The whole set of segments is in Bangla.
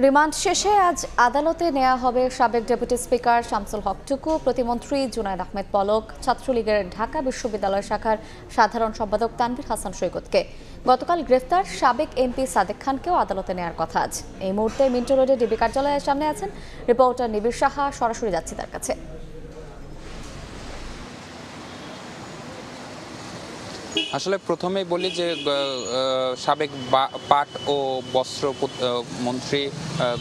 রিমান্ড শেষে আজ আদালতে নেওয়া হবে সাবেক ডেপুটি স্পিকার শামসুল হক টুকু, প্রতিমন্ত্রী জুনায়েদ আহমেদ পলক, ছাত্রলীগের ঢাকা বিশ্ববিদ্যালয় শাখার সাধারণ সম্পাদক তানভীর হাসান সৈকতকে। গতকাল গ্রেফতার সাবেক এমপি সাদেক খানকেও আদালতে নেওয়ার কথা আজ। এই মুহূর্তে মিন্টো রোডে ডিবি কার্যালয়ের সামনে আছেন রিপোর্টার নিবিড় সাহা, সরাসরি যাচ্ছি তার কাছে। আসলে প্রথমেই বলি যে সাবেক পাট ও বস্ত্র মন্ত্রী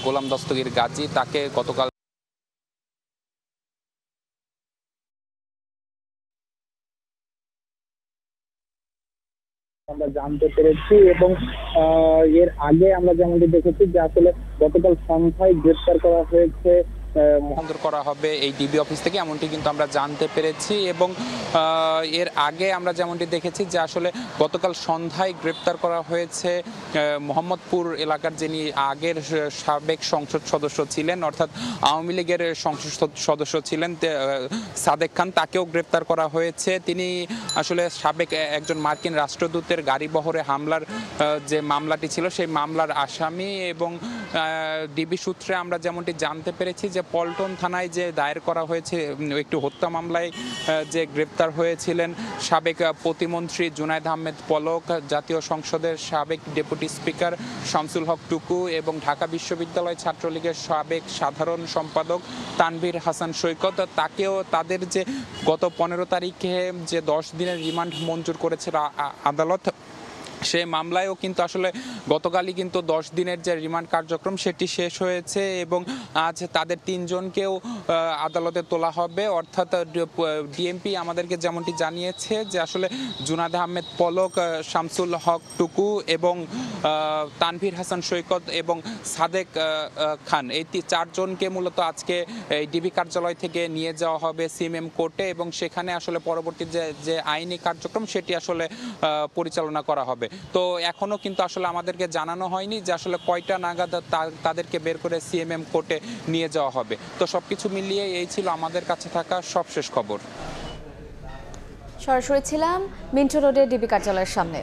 গোলাম দস্তগীর গাজী তাকে গতকাল আমরা জানতে পেরেছি এবং এর আগে আমরা যেমনটি দেখেছি যে আসলে গতকাল সন্ধ্যায় গ্রেফতার করা হয়েছে করা হবে এই ডিবি অফিস থেকে, এমনটি কিন্তু আমরা জানতে পেরেছি। এবং এর আগে আমরা যেমনটি দেখেছি যে আসলে গতকাল সন্ধ্যায় গ্রেপ্তার করা হয়েছে মোহাম্মদপুর এলাকার যিনি আগের সাবেক সংসদ সদস্য ছিলেন, অর্থাৎ আওয়ামী লীগের সংসদ সদস্য ছিলেন সাদেক খান, তাকেও গ্রেপ্তার করা হয়েছে। তিনি আসলে সাবেক একজন মার্কিন রাষ্ট্রদূতের গাড়িবহরে হামলার যে মামলাটি ছিল সেই মামলার আসামি। এবং ডিবি সূত্রে আমরা যেমনটি জানতে পেরেছি যে পল্টন থানায় যে দায়ের করা হয়েছে একটি হত্যা মামলায় যে গ্রেপ্তার হয়েছিলেন সাবেক প্রতিমন্ত্রী জুনায়েদ আহমেদ পলক, জাতীয় সংসদের সাবেক ডেপুটি স্পিকার শামসুল হক টুকু এবং ঢাকা বিশ্ববিদ্যালয় ছাত্রলীগের সাবেক সাধারণ সম্পাদক তানভীর হাসান সৈকত, তাকেও তাদের যে গত 15 তারিখে যে 10 দিনের রিমান্ড মঞ্জুর করেছে আদালত, সে মামলায়ও কিন্তু আসলে গতকালই কিন্তু 10 দিনের যে রিমান্ড কার্যক্রম সেটি শেষ হয়েছে এবং আজ তাদের 3 জনকেও আদালতে তোলা হবে। অর্থাৎ ডিএমপি আমাদেরকে যেমনটি জানিয়েছে যে আসলে জুনায়েদ আহমেদ পলক, শামসুল হক টুকু এবং তানভীর হাসান সৈকত এবং সাদেক খান, এই 4 জনকে মূলত আজকে এই ডিবি কার্যালয় থেকে নিয়ে যাওয়া হবে সিএমএম কোর্টে এবং সেখানে আসলে পরবর্তী যে আইনি কার্যক্রম সেটি আসলে পরিচালনা করা হবে। তো এখনো কিন্তু আসলে আমাদেরকে জানানো হয়নি যে আসলে কয়টা নাগাদ তাদেরকে বের করে সিএমএম কোর্টে নিয়ে যাওয়া হবে। তো সবকিছু মিলিয়ে এই ছিল আমাদের কাছে থাকা সবশেষ খবর। সরাসরি ছিলাম মিন্টো রোডের ডিবি কার্যালয়ের সামনে।